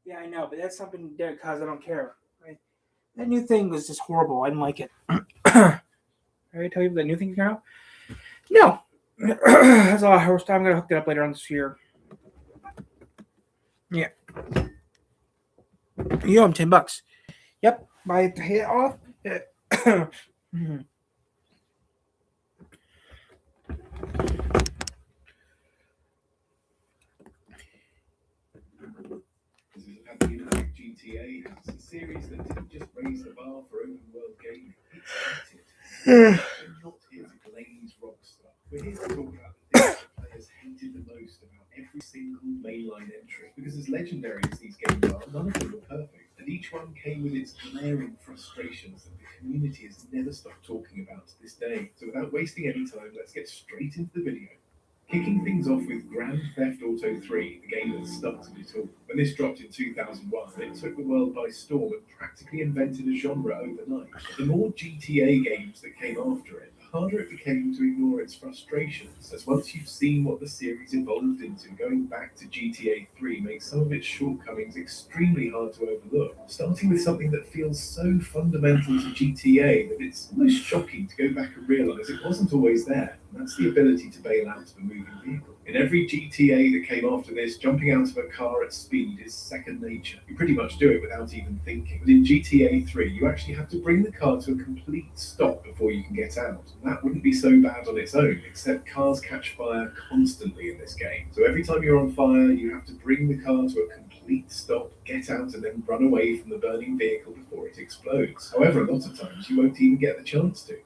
Yeah, I know, but that's something because I don't care. Right? That new thing was just horrible. I didn't like it. I tell you the new thing came out? No. That's all. I'm gonna hook it up later on this year. Yeah. You owe him $10. Yep. Buy it off. Mhm. This is about the Impact GTA. It's a series that didn't just raise the bar for open world gaming, it set it. We're not here to glaze Rockstar. We're here to talk about the things that players hated the most about every single mainline entry. Because as legendary as these games are, none of them were perfect. And each one came with its glaring frustrations that the community has never stopped talking about to this day. So without wasting any time, let's get straight into the video. Kicking things off with Grand Theft Auto 3, the game that started it all. When this dropped in 2001, it took the world by storm and practically invented a genre overnight. The more GTA games that came after it, the harder it became to ignore its frustrations, as once you've seen what the series evolved into, going back to GTA 3 makes some of its shortcomings extremely hard to overlook. Starting with something that feels so fundamental to GTA that it's almost shocking to go back and realise it wasn't always there. That's the ability to bail out of a moving vehicle. In every GTA that came after this, jumping out of a car at speed is second nature. You pretty much do it without even thinking. But in GTA 3, you actually have to bring the car to a complete stop before you can get out. And that wouldn't be so bad on its own, except cars catch fire constantly in this game. So every time you're on fire, you have to bring the car to a complete stop, get out, and then run away from the burning vehicle before it explodes. However, a lot of times you won't even get the chance to.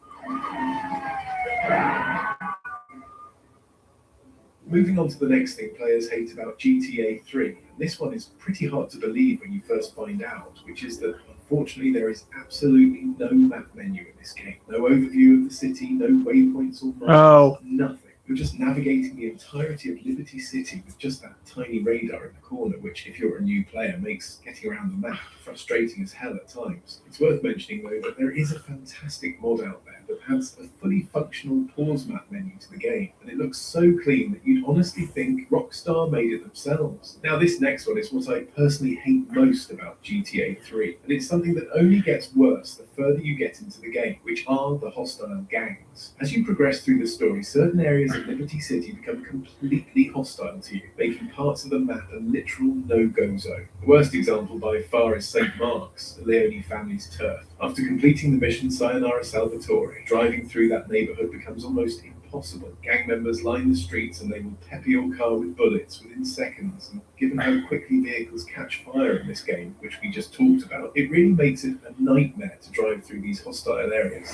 Moving on to the next thing players hate about GTA 3, and this one is pretty hard to believe when you first find out, which is that unfortunately there is absolutely no map menu in this game. No overview of the city, no waypoints or markers, nothing. You're just navigating the entirety of Liberty City with just that tiny radar in the corner, which, if you're a new player, makes getting around the map frustrating as hell at times. It's worth mentioning, though, that there is a fantastic mod out there that adds a fully functional pause map menu to the game, and it looks so clean that you'd honestly think Rockstar made it themselves. Now, this next one is what I personally hate most about GTA 3, and it's something that only gets worse the further you get into the game, which are the hostile gangs. As you progress through the story, certain areas of Liberty City become completely hostile to you, making parts of the map a literal no-go zone. The worst example by far is St. Mark's, the Leone family's turf. After completing the mission Sayonara Salvatore, driving through that neighborhood becomes almost impossible. Gang members line the streets and they will pepper your car with bullets within seconds, and given how quickly vehicles catch fire in this game, which we just talked about, it really makes it a nightmare to drive through these hostile areas.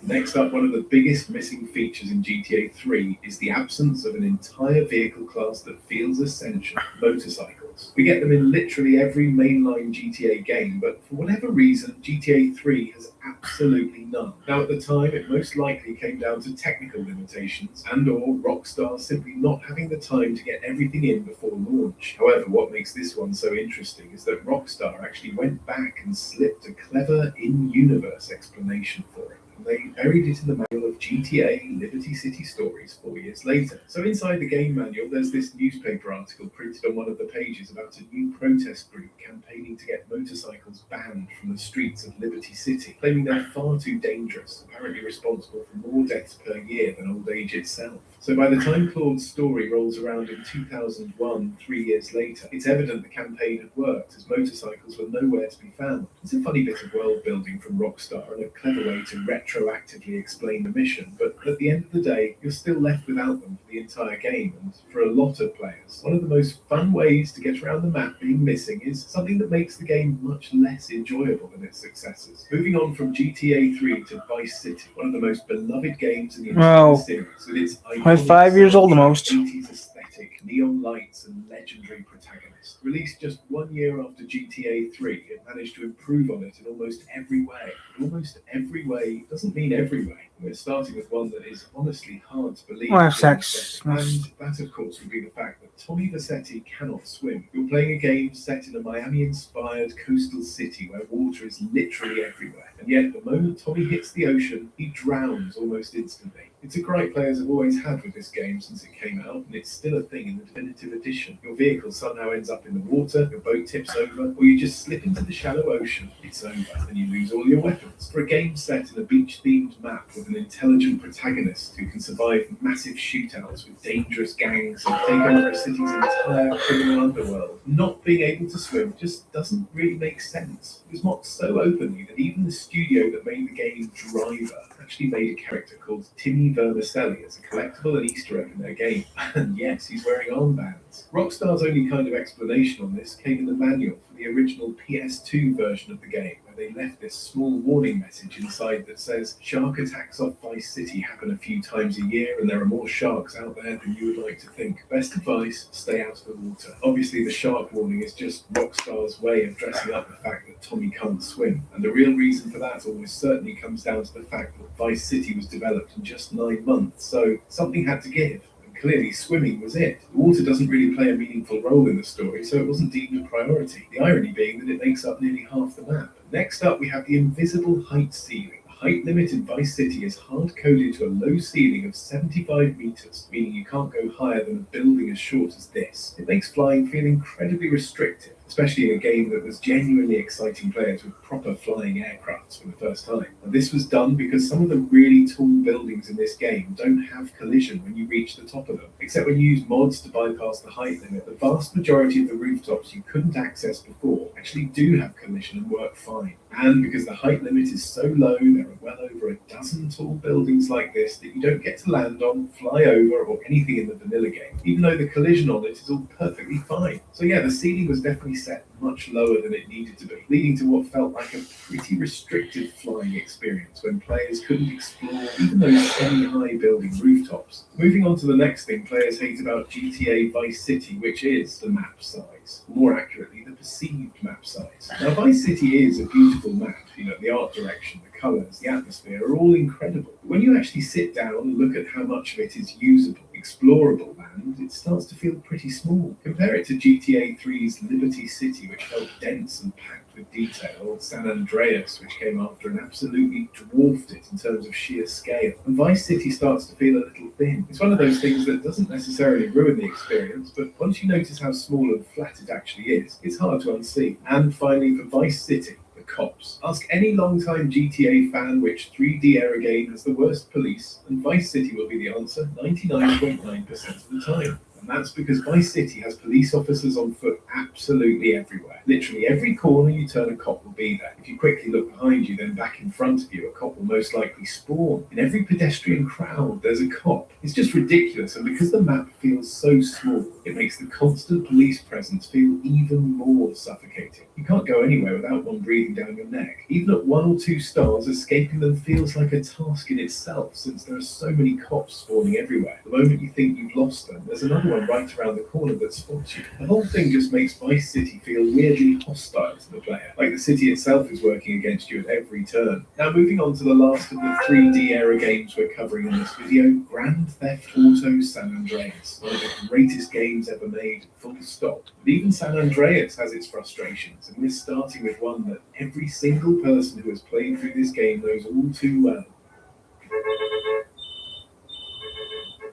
Next up, one of the biggest missing features in GTA 3 is the absence of an entire vehicle class that feels essential: motorcycles. We get them in literally every mainline GTA game, but for whatever reason, GTA 3 has absolutely none. Now, at the time, it most likely came down to technical limitations and/or Rockstar simply not having the time to get everything in before launch. However, what makes this one so interesting is that Rockstar actually went back and slipped a clever in-universe explanation for it. They buried it in the manual of GTA Liberty City Stories 4 years later. So inside the game manual, there's this newspaper article printed on one of the pages about a new protest group campaigning to get motorcycles banned from the streets of Liberty City, claiming they're far too dangerous, apparently responsible for more deaths per year than old age itself. So by the time Claude's story rolls around in 2001, 3 years later, it's evident the campaign had worked, as motorcycles were nowhere to be found. It's a funny bit of world building from Rockstar and a clever way to retroactively explain the mission, but at the end of the day, you're still left without them for the entire game, and for a lot of players, one of the most fun ways to get around the map being missing is something that makes the game much less enjoyable than its successors. Moving on from GTA 3 to Vice City, one of the most beloved games in the entire series, with its iconic 5 years old almost. 80s aesthetic, neon lights, and legendary protagonist. Released just 1 year after GTA 3, it managed to improve on it in almost every way. Almost every way doesn't mean every way. We're starting with one that is honestly hard to believe. Sex. And that, of course, would be the fact that Tommy Vercetti cannot swim. You're playing a game set in a Miami-inspired coastal city where water is literally everywhere. And yet, the moment Tommy hits the ocean, he drowns almost instantly. It's a gripe players have always had with this game since it came out, and it's still a thing in the definitive edition. Your vehicle somehow ends up in the water, your boat tips over, or you just slip into the shallow ocean. It's over, and you lose all your weapons. For a game set in a beach-themed map with an intelligent protagonist who can survive massive shootouts with dangerous gangs and take over a city's entire criminal underworld, not being able to swim just doesn't really make sense. It was mocked so openly that even the studio that made the game Driver actually made a character called Timmy Vermicelli as a collectible and Easter egg in their game. And yes, he's wearing armbands. Rockstar's only kind of explanation on this came in the manual for the original PS2 version of the game, where they left this small warning message inside that says, "Shark attacks off Vice City happen a few times a year, and there are more sharks out there than you would like to think. Best advice, stay out of the water." Obviously, the shark warning is just Rockstar's way of dressing up the fact that Tommy can't swim, and the real reason for that almost certainly comes down to the fact that Vice City was developed in just 9 months, so something had to give. Clearly, swimming was it. The water doesn't really play a meaningful role in the story, so it wasn't deemed a priority. The irony being that it makes up nearly half the map. Next up, we have the invisible height ceiling. The height limit in Vice City is hard-coded to a low ceiling of 75 meters, meaning you can't go higher than a building as short as this. It makes flying feel incredibly restrictive, especially in a game that was genuinely exciting players with proper flying aircrafts for the first time. And this was done because some of the really tall buildings in this game don't have collision when you reach the top of them. Except when you use mods to bypass the height limit, the vast majority of the rooftops you couldn't access before actually do have collision and work fine. And because the height limit is so low, there are well over a dozen tall buildings like this that you don't get to land on, fly over, or anything in the vanilla game, even though the collision on it is all perfectly fine. So yeah, the ceiling was definitely set much lower than it needed to be, leading to what felt like a pretty restricted flying experience when players couldn't explore even those semi-high building rooftops. Moving on to the next thing players hate about GTA Vice City, which is the map size. More accurately, the perceived map size. Now, Vice City is a beautiful map. The art direction, the colours, the atmosphere are all incredible. But when you actually sit down and look at how much of it is usable, explorable land, it starts to feel pretty small. Compare it to GTA 3's Liberty City, which felt dense and packed with detail, or San Andreas, which came after and absolutely dwarfed it in terms of sheer scale. And Vice City starts to feel a little thin. It's one of those things that doesn't necessarily ruin the experience, but once you notice how small and flat it actually is, it's hard to unsee. And finally, for Vice City, cops. Ask any long-time GTA fan which 3D era game has the worst police, and Vice City will be the answer 99.9% of the time. And that's because Vice City has police officers on foot absolutely everywhere. Literally every corner you turn, a cop will be there. If you quickly look behind you, then back in front of you, a cop will most likely spawn. In every pedestrian crowd, there's a cop. It's just ridiculous, and because the map feels so small, it makes the constant police presence feel even more suffocating. You can't go anywhere without one breathing down your neck. Even at 1 or 2 stars, escaping them feels like a task in itself, since there are so many cops spawning everywhere. The moment you think you've lost them, there's another one right around the corner that spots you. The whole thing just makes Vice City feel weirdly hostile to the player, like the city itself is working against you at every turn. Now, moving on to the last of the 3D era games we're covering in this video, Grand Theft Auto San Andreas. One of the greatest games ever made, full stop. But even San Andreas has its frustrations, and we're starting with one that every single person who has played through this game knows all too well.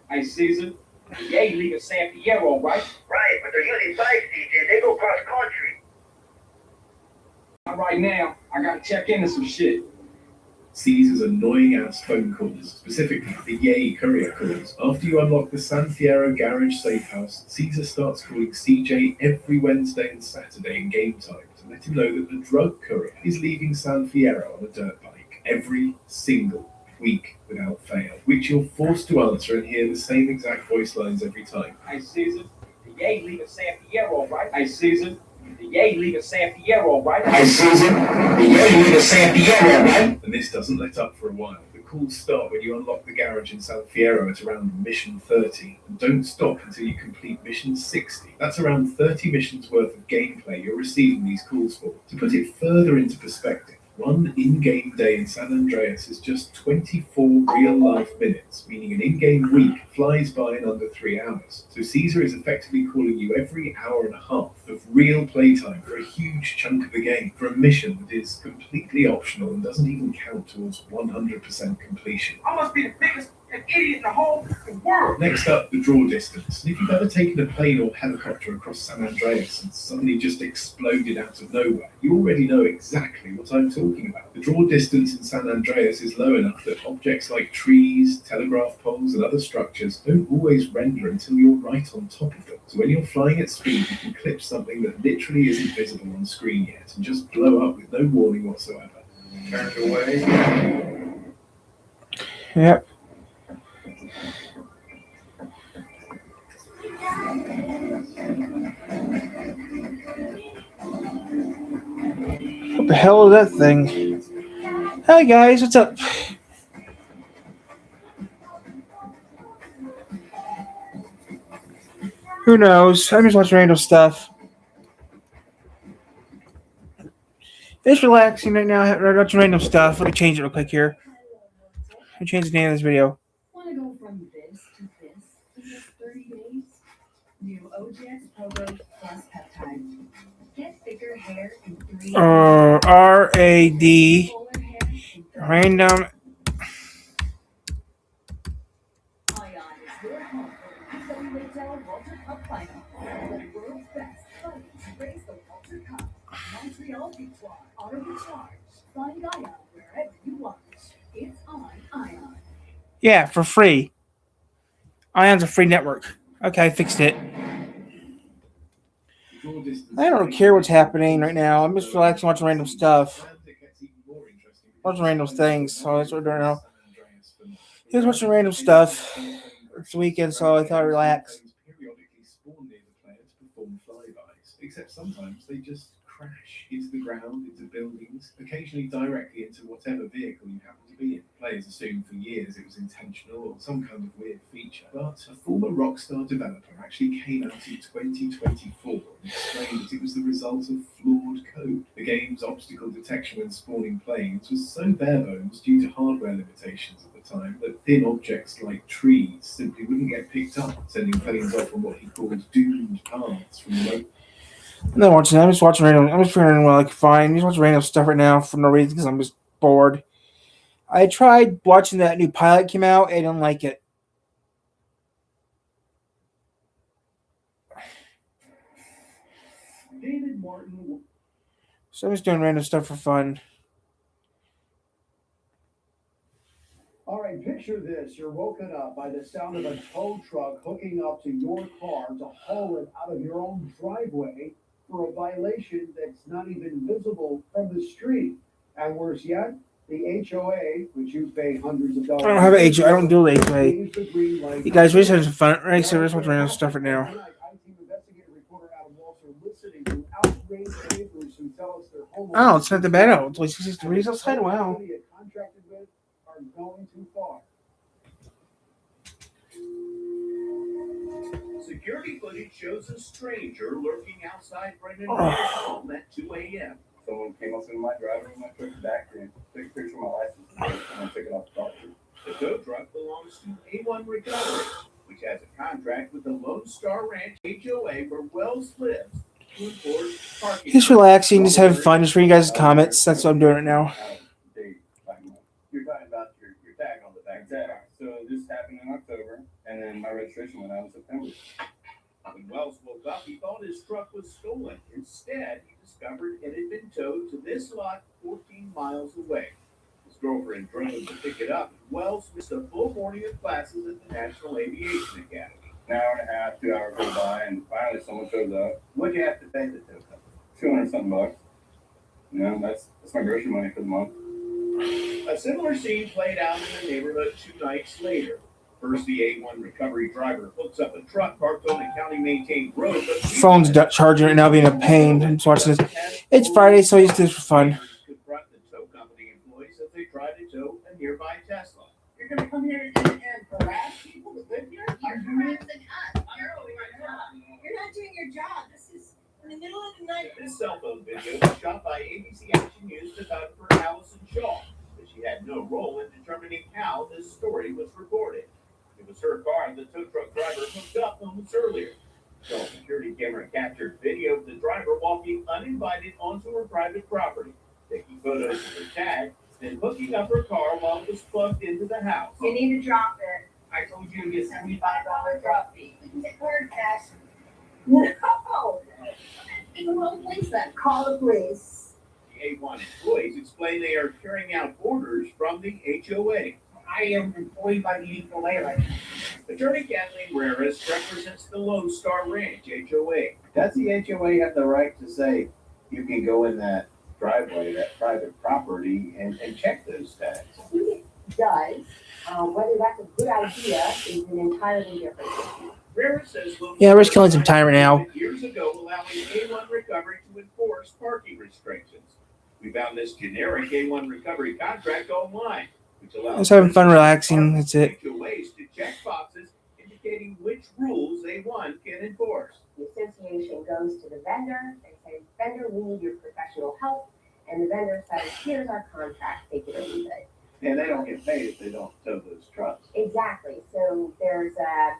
Hey, Caesar, the A League of San Fierro, right? Right, but they're using bikes, DJ. They go cross country. Not right now. I gotta check into some shit. Caesar's annoying-ass phone calls, specifically the Yay courier calls. After you unlock the San Fierro garage safe house, Caesar starts calling CJ every Wednesday and Saturday in game time to let him know that the drug courier is leaving San Fierro on a dirt bike every single week without fail, which you're forced to answer and hear the same exact voice lines every time. Hey, Caesar, the A League of San Fierro, right? Hey, Caesar, the A League of San Fierro, right? Hey, Caesar, the A League of San Fierro, right? And this doesn't let up for a while. The calls start when you unlock the garage in San Fierro at around mission 30, and don't stop until you complete mission 60. That's around 30 missions worth of gameplay you're receiving these calls for. To put it further into perspective, one in-game day in San Andreas is just 24 real-life minutes, meaning an in-game week flies by in under 3 hours. So Caesar is effectively calling you every hour and a half of real playtime for a huge chunk of the game, for a mission that is completely optional and doesn't even count towards 100% completion. I must be the biggest an idiot in the whole world. Next up, the draw distance. And if you've ever taken a plane or helicopter across San Andreas and suddenly just exploded out of nowhere, you already know exactly what I'm talking about. The draw distance in San Andreas is low enough that objects like trees, telegraph poles, and other structures don't always render until you're right on top of them. So when you're flying at speed, you can clip something that literally isn't visible on screen yet and just blow up with no warning whatsoever. Turned away. Yep. What the hell is that thing? Hi guys, what's up? Who knows? I'm just watching random stuff. Just relaxing right now. I'm watching random stuff. Let me change it real quick here. Let me change the name of this video. Want to go from this to this in just 30 days? New OJX Pro Growth Plus Peptide. Get thicker hair in 3 RAD fuller hair in 30 random. Ion is your home for the Retail Walter Cup Final. The world's best buddies race the Walter Cup. Montreal Victoire. Auto Recharge. Find Ion wherever you want. It's on Ion. Yeah, for free. Ion's a free network. Okay, I fixed it. I don't care what's happening right now. I'm just relaxing, watching random stuff. Watching random things. So that's what we're doing now. Just watching random stuff. It's the weekend, so I thought I'd relax. Periodically spawn near the player to perform flybys, except sometimes they just crash into the ground, into buildings, occasionally directly into whatever vehicle you happen to be in. Players assumed for years it was intentional or some kind of weird feature, but a former Rockstar developer actually came out in 2024 and explained that it was the result of flawed code. The game's obstacle detection when spawning planes was so bare bones due to hardware limitations at the time that thin objects like trees simply wouldn't get picked up, sending planes off on what he called doomed paths from the road. I'm not watching that. I'm just watching random. I'm just figuring what I can find. I'm just watching random stuff right now for no reason because I'm just bored. I tried watching that new pilot came out. I didn't like it. David Martin. So I'm just doing random stuff for fun. All right, picture this. You're woken up by the sound of a tow truck hooking up to your car to haul it out of your own driveway for a violation that's not even visible from the street. And worse yet, the HOA, which you pay hundreds of dollars. I don't have an HOA. I don't do the HOA. leaves the green light. You guys, we're just having some fun. Right, so we're just watching random stuff right now. Tonight, I-Team investigative reporter Adam Walsh are listening to outraged neighbors who tell us their homeowners. Oh, it's not that bad out. It's like 60 degrees outside. Wow. Contracted with are going too far. Security footage shows a stranger lurking outside Brendan Moore's home at 2 a.m. Someone came up in my driveway and I took it back and took a picture of my license plate and I took it off the car. The tow truck belongs to A1 Recovery, which has a contract with the Lone Star Ranch HOA for Wells Lives to enforce parking. Just relaxing, just having fun, just reading you guys' comments. That's what I'm doing right now. You're talking about your tag on the back. Exactly. So this happened in October, and then my registration went out in September. When Wells woke up, he thought his truck was stolen. Instead, he discovered it had been towed to this lot 14 miles away. His girlfriend drove him to pick it up. Wells missed a full morning of classes at the National Aviation Academy. An hour and a half, 2 hours go by, and finally someone shows up. What'd you have to pay the tow company? $200-something. You know, that's my grocery money for the month. A similar scene played out in the neighborhood 2 nights later. First, the A1 Recovery driver hooks up a truck parked on a county-maintained road. Phone's charging right now, being a pain. I'm just watching this. It's Friday, so I used to do this for fun. Confront the tow company employees as they try to tow a nearby Tesla. You're gonna come here and harass people that live here? You're harassing us. You're doing your job. You're not doing your job. This is in the middle of the night. This cell phone video was shot by ABC Action News photographer Allison Shaw, but she had no role in determining how this story was reported. It was her car the tow truck driver hooked up moments earlier. Shaw's security camera captured video of the driver walking uninvited onto her private property, taking photos of her tag, then hooking up her car while it was plugged into the house. You need to drop it. you to get $75 drop fee. We can get card cash. No. Well, please then, call the police. The A1 employees explain they are carrying out orders from the HOA. I am employed by the HOA right now. Attorney Kathleen Raris represents the Lone Star Ranch HOA. Does the HOA have the right to say, you can go in that driveway, that private property, and check those tags? I think it does. Whether that's a good idea is an entirely different issue. Raris says Lone Yeah, we're just Star killing some time right now. years ago allowing A1 Recovery to enforce parking restrictions. We found this generic A1 Recovery contract online, which allows Just having fun, relaxing. That's it. HOAs to check boxes indicating which rules A1 can enforce. The association goes to the vendor and says, vendor, we need your professional help. And the vendor says, here's our contract, take it or leave it. And they don't get paid if they don't tow those trucks. Exactly. So there's a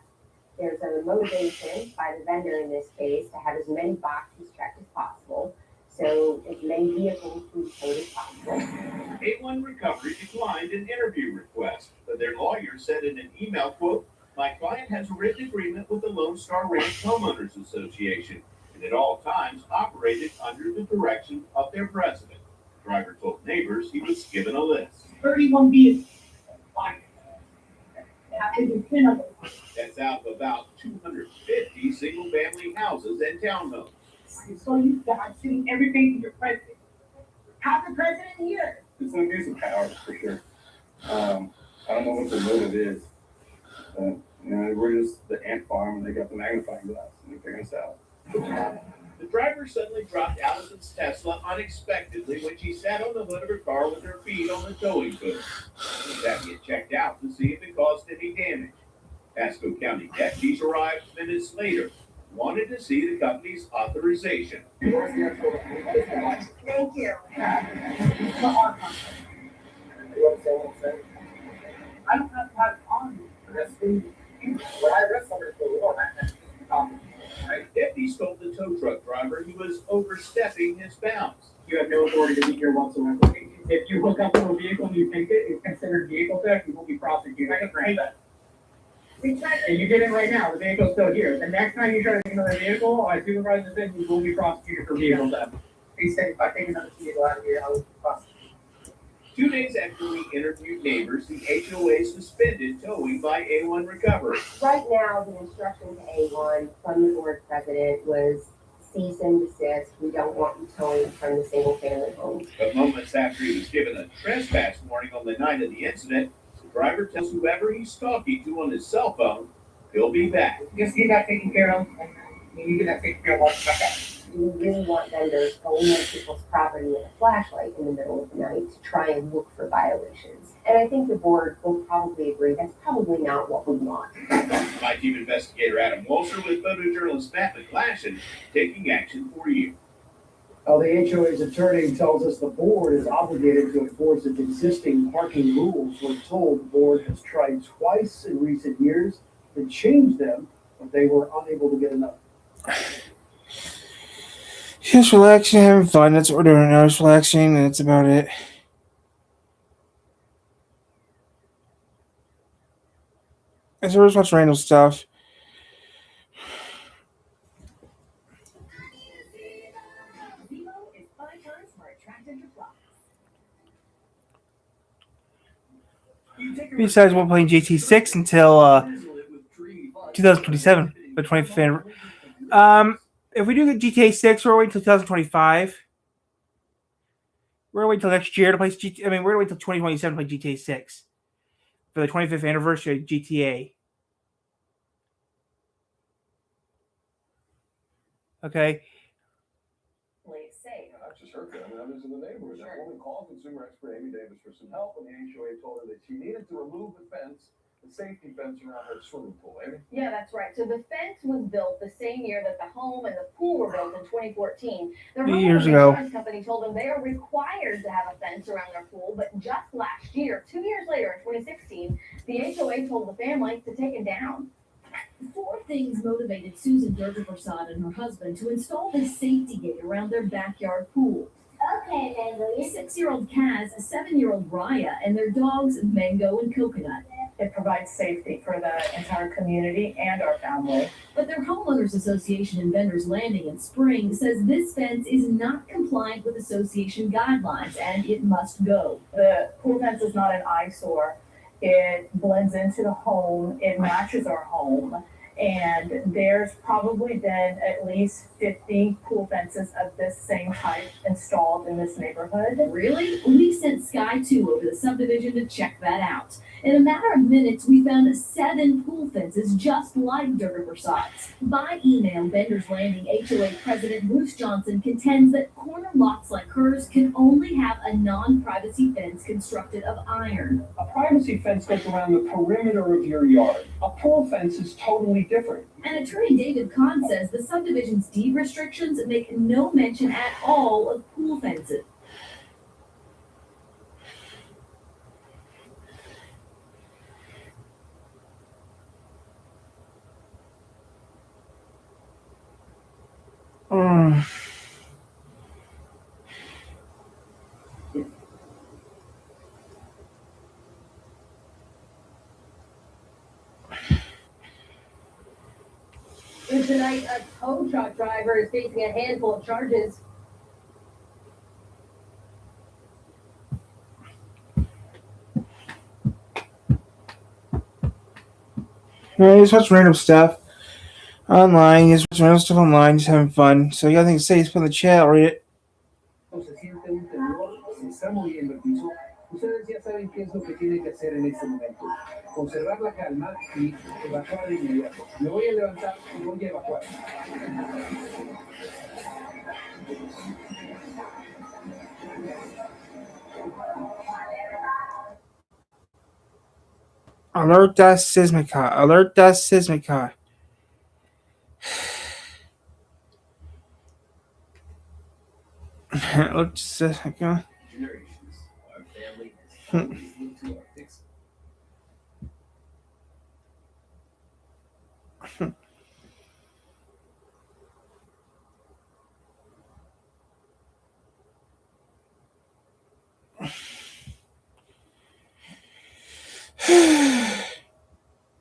motivation by the vendor in this case to have as many boxes checked as possible. So as many vehicles be towed as possible. A1 Recovery declined an interview request, but their lawyer said in an email, quote, my client has a written agreement with the Lone Star Ranch Homeowners Association and at all times operated under the direction of their president. The driver told neighbors he was given a list. 31 vehicles. Fine. Have to do 10 of them. That's out of about 250 single-family houses and townhomes. So you got seen everything from your president. How's the president here? It's an abuse of power, for sure. I don't know what the motive is. We're just the ant farm, and they got the magnifying glass, and they figure us out. The driver suddenly dropped Allison's Tesla unexpectedly when she sat on the hood of her car with her feet on the towing hood. She had to get checked out to see if it caused any damage. Pasco County deputies arrived minutes later, wanted to see the company's authorization. Thank you. I don't have to have it on. That's when I arrest somebody for the law, man. Deputies told the tow truck driver he was overstepping his bounds. You have no authority to be here whatsoever. If you hook up to a vehicle and you think it's considered vehicle theft, you will be prosecuted. And you did it right now. The vehicle's still here. The next time you try to take another vehicle, our supervisor said you will be prosecuted for vehicle theft. He said if I take another vehicle out of here, I will be prosecuted. 2 days after we interviewed neighbors, the HOA suspended towing by A1 Recovery. Right now, the instruction to A1 from the board president was cease and desist. We don't want you towing from the single family homes. But moments after he was given a trespass warning on the night of the incident, the driver tells whoever he's talking to on his cell phone he'll be back. Just get that taken care of, and you get that taken care of once back out. We really want vendors going on people's property with a flashlight in the middle of the night to try and look for violations. And I think the board will probably agree that's probably not what we want. My team investigator Adam Wolser with photojournalist Matt McClashin taking action for you. The HOA's attorney tells us the board is obligated to enforce its existing parking rules. We're told the board has tried twice in recent years to change them, but they were unable to get enough. Just relaxing, having fun. That's what we're doing now. Just relaxing, and that's about it. So we're just watching random stuff. Zemo is 5 times more attractive to fly. Besides, we're playing GT6 until 2027, the 25th anniversary. If we do get GTA 6, we're waiting until 2025. We're gonna wait until next year to play GTA. I mean, we're gonna wait until 2027 to play GTA 6 for the 25th anniversary of GTA. Okay. Please say. That's just her family. I was in the neighborhood. That woman called consumer expert Amy Davis for some help, and the HOA told her that she needed to remove the fence, the safety fence around her swimming pool. Amy? Yeah, that's right. So the fence was built the same year that the home and the pool were built in 2014. The Years ago. insurance company told them they are required to have a fence around their pool, but just last year, 2 years later, in 2016, the HOA told the family to take it down. 4 things motivated Susan Durga-Prasad and her husband to install this safety gate around their backyard pool. Okay, Mango. 6-year-old Kaz, a 7-year-old Raya, and their dogs Mango and Coconut. It provides safety for the entire community and our family. But their homeowners association in Vendors Landing in Spring says this fence is not compliant with association guidelines and it must go. The pool fence is not an eyesore. It blends into the home. It matches our home. And there's probably been at least 50 pool fences of this same type installed in this neighborhood. Really? We sent Sky 2 over the subdivision to check that out. In a matter of minutes, we found 7 pool fences just like Durga Prasad's. By email, Vendors Landing HOA President Bruce Johnson contends that corner lots like hers can only have a non-privacy fence constructed of iron. A privacy fence goes around the perimeter of your yard. A pool fence is totally different. And attorney David Kahn says the subdivision's deed restrictions make no mention at all of pool fences. And tonight, a tow truck driver is facing a handful of charges. Yeah, just watch random stuff online. Just watch random stuff online, just having fun. So you got anything to say, just put in the chat, I'll read it. Se siente un temblor, se está moviendo el piso. Ustedes ya saben qué es lo que tienen que hacer en este momento. Conservar la calma y evacuar de inmediato. Me voy a levantar y voy a evacuar. Alert Sismica. Alert Sismica. Alert Sismica. Generations, our family has always looked to our fix.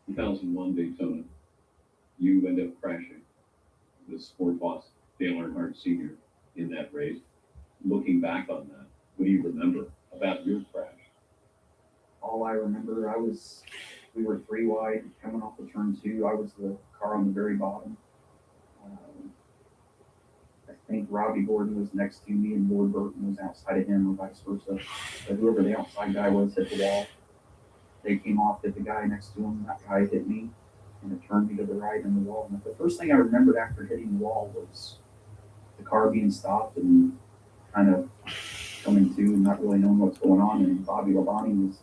In 2001 Daytona, you end up crashing the sport boss, Dale Earnhardt Sr. in that race. Looking back on that, what do you remember about your crash? All I remember, we were 3 wide coming off the turn 2. I was the car on the very bottom. I think Robbie Gordon was next to me and Ward Burton was outside of him or vice versa. But whoever the outside guy was hit the wall. They came off, hit the guy next to him. That guy hit me and it turned me to the right in the wall. And the first thing I remembered after hitting the wall was the car being stopped and kind of coming to and not really knowing what's going on. And Bobby Labonte was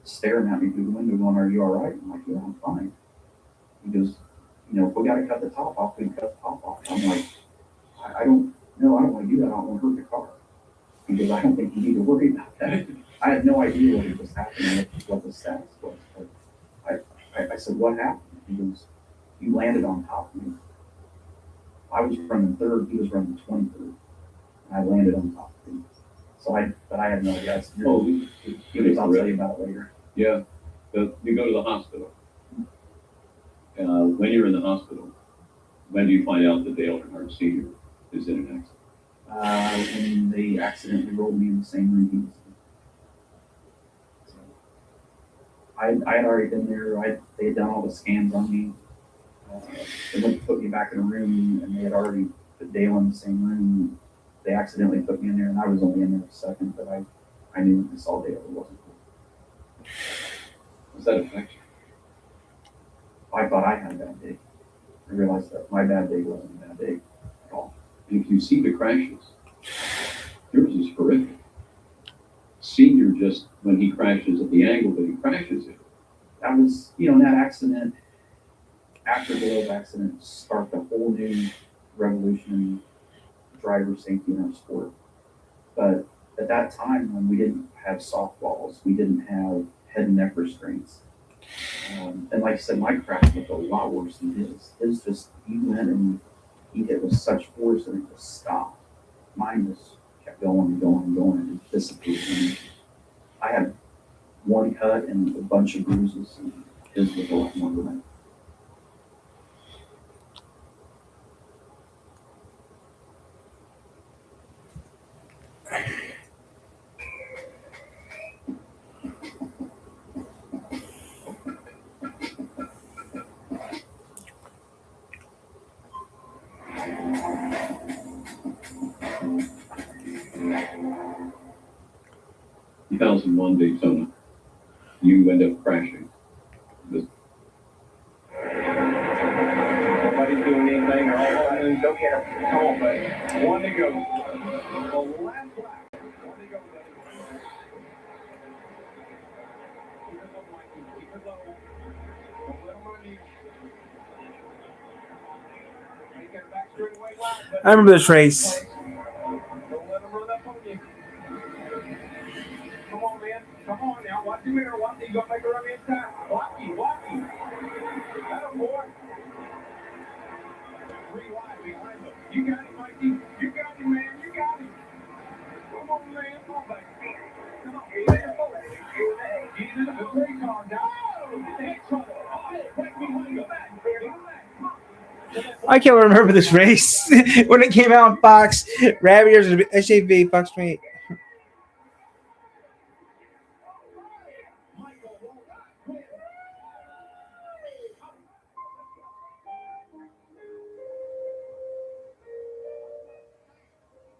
staring at me through the window going, "Are you all right?" I'm like, "Yeah, I'm fine." He goes, "If we got to cut the top off, we can cut the top off." I'm like, I don't want to do that. I don't want to hurt the car. He goes, "I don't think you need to worry about that." I had no idea what was happening, what the status was. But I said, "What happened?" He goes, "You landed on top of me." I was running third. He was running 23rd. I landed on top of him. But I had no idea. I said, I'll tell you about it later. Yeah, you go to the hospital. When you're in the hospital, when do you find out that Dale Earnhardt Sr. is in an accident? When they accidentally rolled me in the same room he was in. So, I had already been there. They had done all the scans on me. They went to put me back in a room, and they had already put Dale in the same room. They accidentally put me in there, and I was only in there a second, but I knew when I saw Dale, it wasn't cool. Does that affect you? I thought I had a bad day. I realized that my bad day wasn't a bad day at all. And if you see the crashes, yours is horrific. Senior, just when he crashes at the angle that he crashes it. That was, that accident, after Dale's accident, sparked a whole new revolution in driver safety in our sport. But at that time, when we didn't have softballs, we didn't have head and neck restraints. And like I said, my crash looked a lot worse than his. His just, he went and he hit with such force that it just stopped. Mine just kept going and going and going and it dissipated. And I had one cut and a bunch of bruises. And his was a lot more than that. In 2001 Daytona, you end up crashing. Nobody's doing anything. They're all running. Go get him. Come on, buddy. One to go. The last lap. One to go, buddy. Keep it low, Mikey. Keep it low. Don't let him run you. Make that back straightaway wide, buddy. I remember this race. Don't let him run up on you. Come on, man. Come on now. Watch your mirror. Watch it. You gonna make a run inside. Watch you. Watch you. Got him, boy. 3 wide behind him. You got him, Mikey. You got him, man. You got him. Come on, man. Come on, baby. Come on. He's in the 3 car. No! He's trouble. Oh, right behind you. Back. Come on. I can't remember this race when it came out on Fox. Ravagers SAV Fox 28.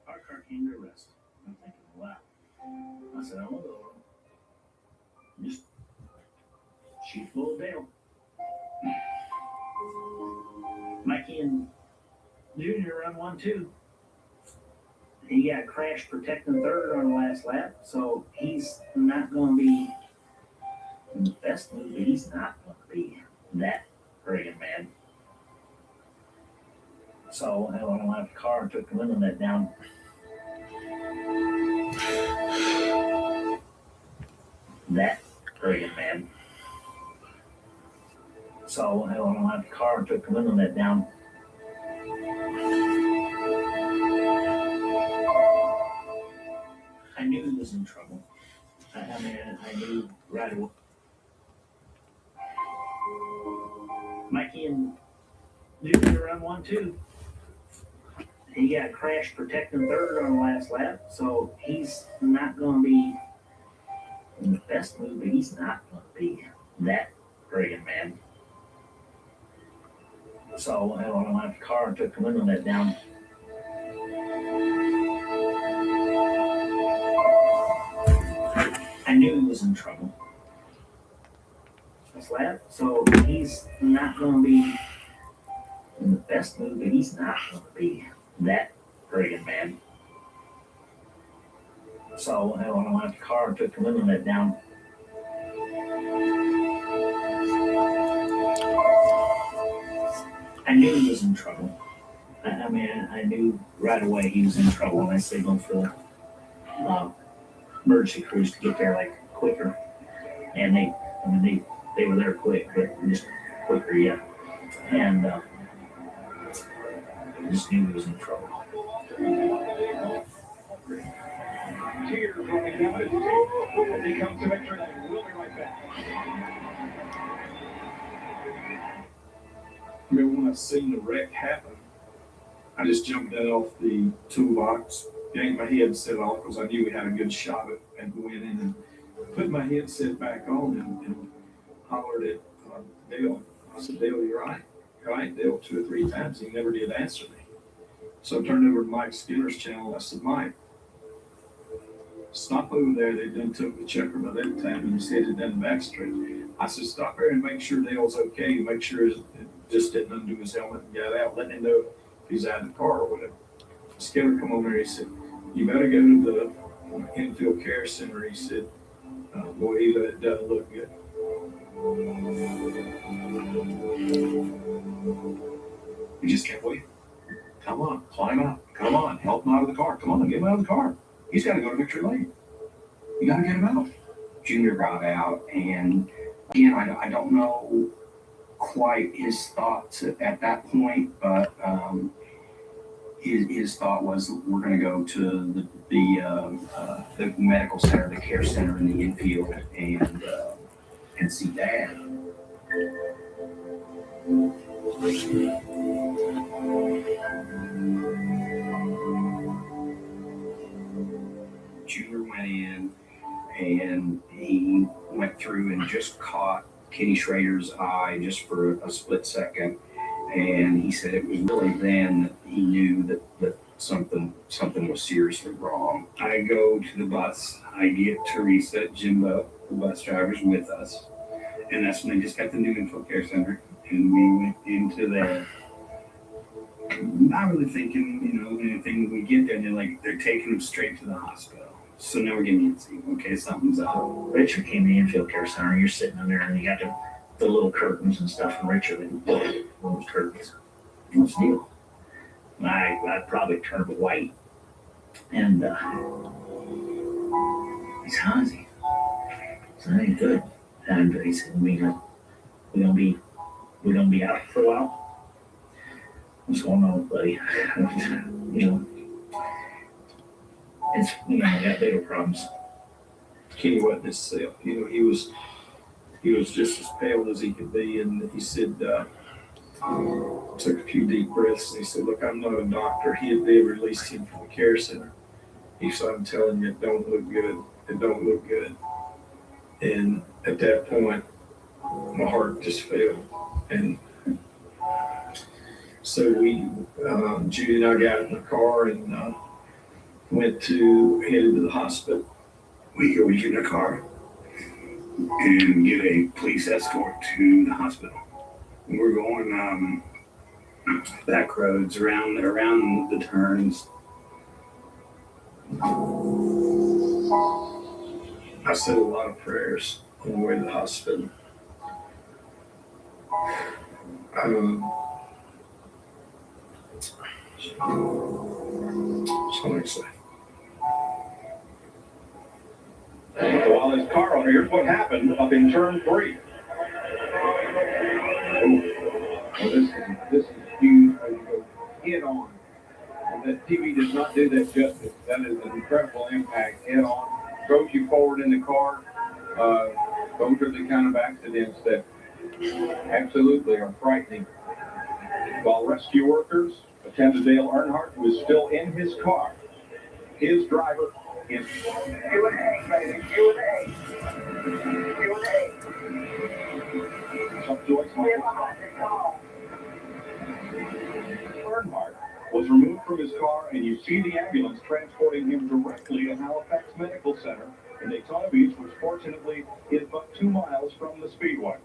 Our car came to rest. I'm thinking, wow. I said, I'm gonna go. Just shoot full Dale. Mikey and Junior run 1-2. He got crashed protecting third on the last lap, so he's not going to be in the best mood, but he's not going to be that friggin' mad. So I went on the car and took the window net down. That friggin' mad. So I went on the car and took the window net down. I knew he was in trouble. I knew right away. Mikey and Junior run 1-2. He got crashed protecting third on the last lap, so he's not going to be in the best mood, but he's not going to be that friggin' mad. So I went on the car and took the window net down. I knew he was in trouble. This lap, so he's not going to be in the best mood, but he's not going to be that friggin' mad. So I went on the car and took the window net down. I knew he was in trouble. I knew right away he was in trouble, and I signaled for the emergency crews to get there like quicker. And they were there quick, but just quicker yet. And I just knew he was in trouble. Cheers on the campus. As he comes to victory lane. We'll be right back. I mean, when I seen the wreck happen, I just jumped that off the toolbox, yanked my headset off because I knew we had a good shot at, and went in and put my headset back on and hollered at Dale. I said, Dale, you're right. You're right, Dale, 2 or 3 times. He never did answer me. So I turned over to Mike Skinner's channel. I said, Mike, stop over there. They done took the checker by that time and he's headed down the back street. I said, stop there and make sure Dale's okay. Make sure it just didn't undo his helmet and got out. Let him know if he's out of the car or whatever. Skinner come over there. He said, you better go to the infield care center. He said, boy, it doesn't look good. We just can't wait. Come on, climb out. Come on, help him out of the car. Come on, get him out of the car. He's got to go to victory lane. You got to get him out. Junior got out, and again, I don't know quite his thoughts at that point, but his thought was we're going to go to the medical center, the care center in the infield, and see Dad. Junior went in and he went through and just caught Kenny Schrader's eye just for a split second. And he said it was really then that he knew that something was seriously wrong. I go to the bus. I get Teresa, Jimbo, the bus drivers, with us. And that's when they just got the new info care center. And we went into there. Not really thinking, anything. We get there and they're taking him straight to the hospital. So now we're getting antsy. Okay, something's up. Richard came to the infield care center. You're sitting in there and you got the little curtains and stuff from Richard. And those curtains. What's the deal? I probably turned white. And he said, how's he? I said, ain't good. And he said, we gonna be out for a while. What's going on, buddy? It's we got bigger problems. Kenny wasn't himself. He was just as pale as he could be, and he said, took a few deep breaths, and he said, "Look, I'm not a doctor." They released him from the care center. He said, "I'm telling you, it don't look good. It don't look good." And at that point, my heart just failed, and so Judy and I got in the car and headed to the hospital. We go in the car and get a police escort to the hospital. We're going back roads around the turns. I said a lot of prayers on the way to the hospital. So I say. While his car on, here's what happened up in turn 3. This is huge. Head on. And that TV does not do that justice. That is an incredible impact. Head on. Throws you forward in the car. Those are the kind of accidents that absolutely are frightening. While rescue workers attended Dale Earnhardt, who was still in his car. His driver is USA, baby. USA. USA. Some Joyce Earnhardt was removed from his car, and you see the ambulance transporting him directly to Halifax Medical Center in Daytona Beach, which fortunately is but 2 miles from the Speedway.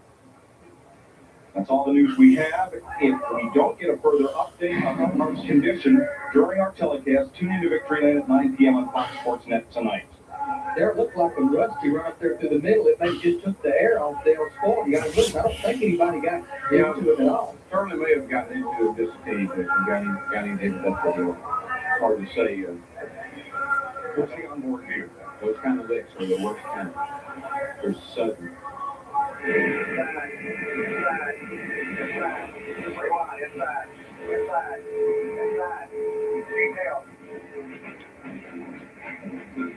That's all the news we have. If we don't get a further update on Earnhardt's condition during our telecast, tune into Victory Lane at 9 p.m. on Fox Sports Net tonight. There looked like a rusty right there through the middle. It maybe just took the air off Dale's sport. You got to look. I don't think anybody got into it at all. Certainly may have gotten into it just a teeny bit and got him into that deal. Hard to say. We'll see on board here. Those kind of licks are the worst kind. They're sudden.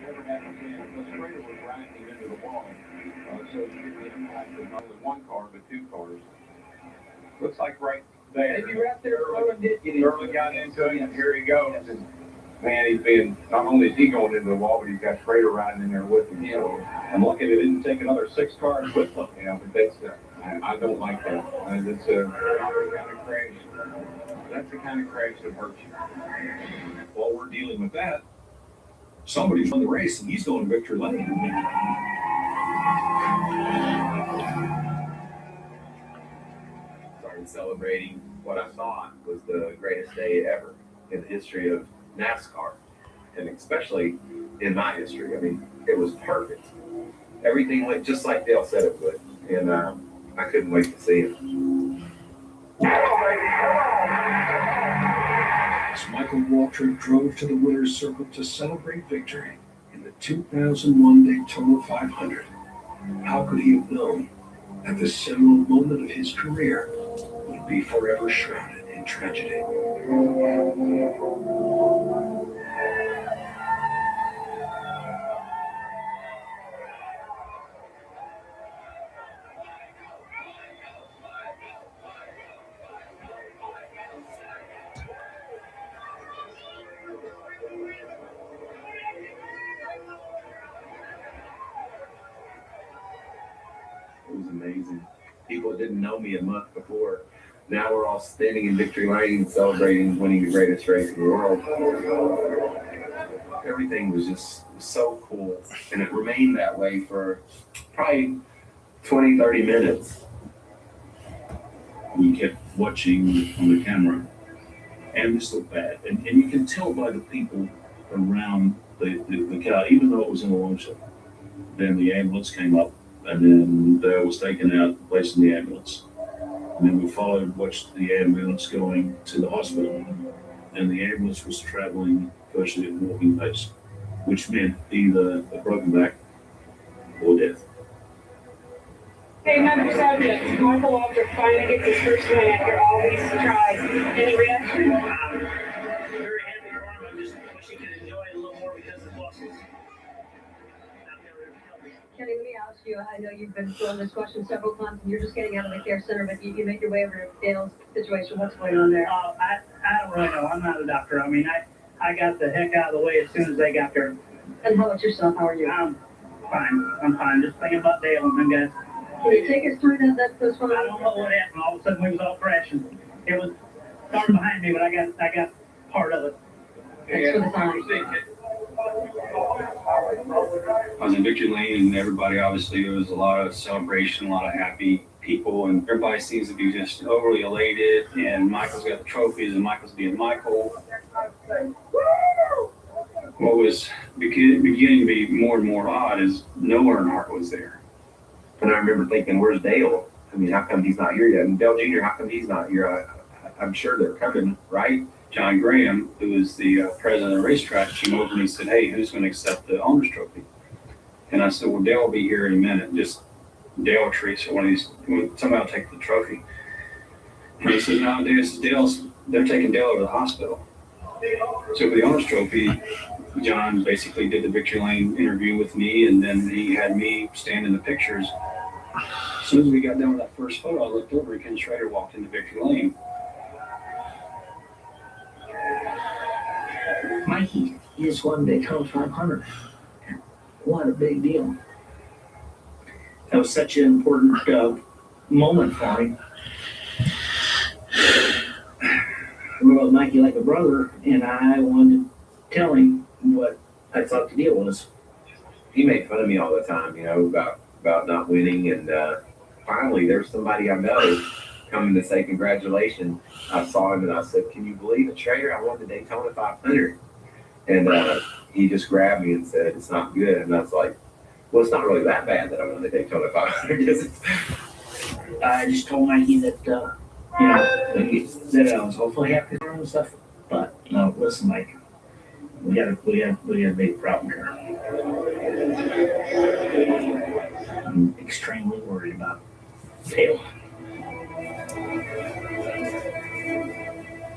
Never happened again. The Schrader was grinding into the wall. So you get the impact of not only one car, but 2 cars. Looks like right there. Maybe right there, Sterling did get Sterling got into it, and here he goes. And man, he's been, not only is he going into the wall, but he's got Schrader riding in there with him. So I'm lucky they didn't take another 6 cars with them. But that's, I don't like that. It's a kind of crash. That's the kind of crash that hurts you. While we're dealing with that, somebody's won the race and he's going to victory lane. Started celebrating what I thought was the greatest day ever in the history of NASCAR, and especially in my history. I mean, it was perfect. Everything went just like Dale said it would, and I couldn't wait to see it. As Michael Waltrip drove to the winner's circle to celebrate victory in the 2001 Daytona 500, how could he have known that this seminal moment of his career would be forever shrouded in in tragedy. It was amazing. People didn't know me a month before. Now we're all standing in victory lane celebrating winning the greatest race in the world. Everything was just so cool. And it remained that way for probably 20, 30 minutes. We kept watching on the camera, and this looked bad. And you can tell by the people around the car, even though it was in a long shot. Then the ambulance came up, and then Dale was taken out, placed in the ambulance. And then we watched the ambulance going to the hospital, and the ambulance was traveling virtually at walking pace, which meant either a broken back or death. Hey, member subject, Michael Walter finally gets his first win after all these tries. Any reaction? Very happy for him. I just wish he could enjoy it a little more because of losses. Kenny, let me ask you, I know you've been throwing this question several times, and you're just getting out of the care center, but you make your way over to Dale's situation. What's going on there? I don't really know. I'm not a doctor. I mean, I got the heck out of the way as soon as they got there. And how about yourself? How are you? I'm fine. I'm fine. Just thinking about Dale and them guys. Can you take us through those one? I don't know what happened. All of a sudden, we was all crashing. It was starting behind me, but I got part of it. Thanks for the time. I was in victory lane, and everybody, obviously, there was a lot of celebration, a lot of happy people, and everybody seems to be just overly elated. And Michael's got the trophies, and Michael's being Michael. What was beginning to be more and more odd is no Earnhardt was there. And I remember thinking, where's Dale? I mean, how come he's not here yet? And Dale Jr., how come he's not here? I'm sure they're coming, right? John Graham, who was the president of the racetrack, came over and he said, "Hey, who's going to accept the owner's trophy?" And I said, "Well, Dale will be here in a minute. Just Dale or Teresa, one of these, somebody will take the trophy." And he said, "No, they're taking Dale over to the hospital." So for the owner's trophy, John basically did the victory lane interview with me, and then he had me stand in the pictures. As soon as we got done with that first photo, I looked over, Ken Schrader walked into victory lane. Mikey, he just won Daytona 500. What a big deal. That was such an important moment for him. I wrote Mikey like a brother, and I wanted to tell him what I thought the deal was. He made fun of me all the time, about not winning. And finally, there's somebody I know coming to say congratulations. I saw him and I said, "Can you believe it, Schrader? I won the Daytona 500. And he just grabbed me and said, "It's not good." And I was like, "Well, it's not really that bad that I won the Daytona 500, is it?" I just told Mikey that, that I was hopefully happy for him and stuff. But no, listen, Mike, we got a big problem here. I'm extremely worried about Dale.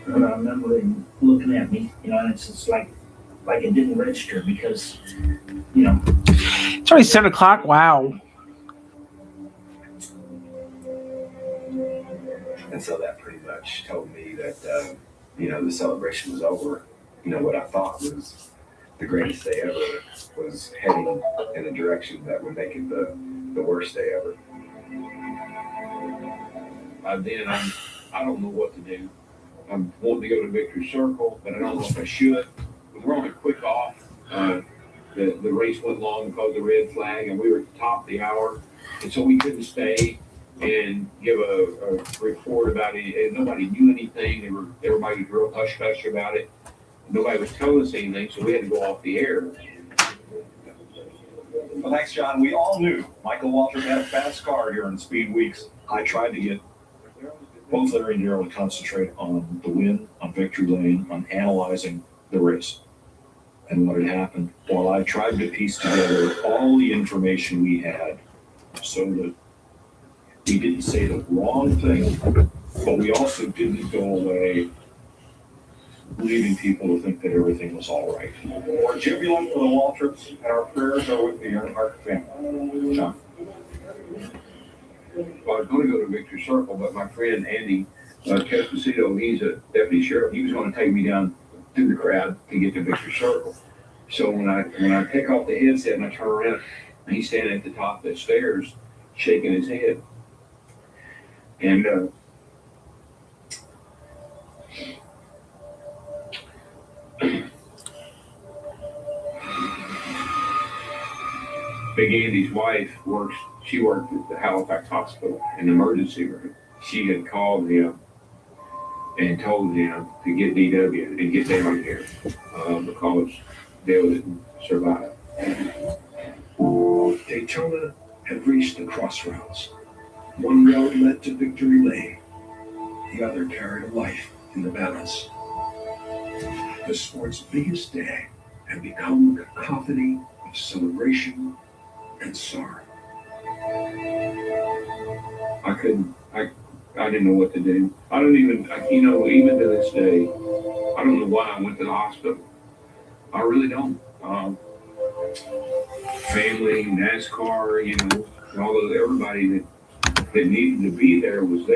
And I remember him looking at me, and it's just like it didn't register because, It's already 7 o'clock. Wow. And so that pretty much told me that, the celebration was over. What I thought was the greatest day ever was heading in a direction that would make it the worst day ever. By then, I don't know what to do. I'm wanting to go to Victory Circle, but I don't know if I should. We're on a quick off. The race went long because of the red flag, and we were at the top of the hour, and so we couldn't stay and give a report about it. And nobody knew anything. Everybody was real hush hush about it. Nobody was telling us anything, so we had to go off the air. Well, thanks, John. We all knew Michael Waltrip had a fast car here in Speed Weeks. I tried to get both Larry and Darrell to concentrate on the win, on victory lane, on analyzing the race and what had happened, while I tried to piece together all the information we had so that we didn't say the wrong thing But we also didn't go away leaving people to think that everything was all right. We're jubilant for the Waltrips, and our prayers are with the Earnhardt family. John? Well, I was going to go to Victory Circle, but my friend Andy Casposito, he's a deputy sheriff. He was going to take me down through the crowd to get to Victory Circle. So when I take off the headset and I turn around, and he's standing at the top of the stairs, shaking his head. And Big Andy's wife works. She worked at the Halifax Hospital in the emergency room. She had called him and told him to get DW and get down here because Dale didn't survive. Daytona had reached the crossroads. One road led to Victory Lane. The other carried a life in the balance. The sport's biggest day had become a cacophony of celebration and sorrow. I didn't know what to do. I don't even, even to this day, I don't know why I went to the hospital. I really don't. Family, NASCAR, all those, everybody that needed to be there was there.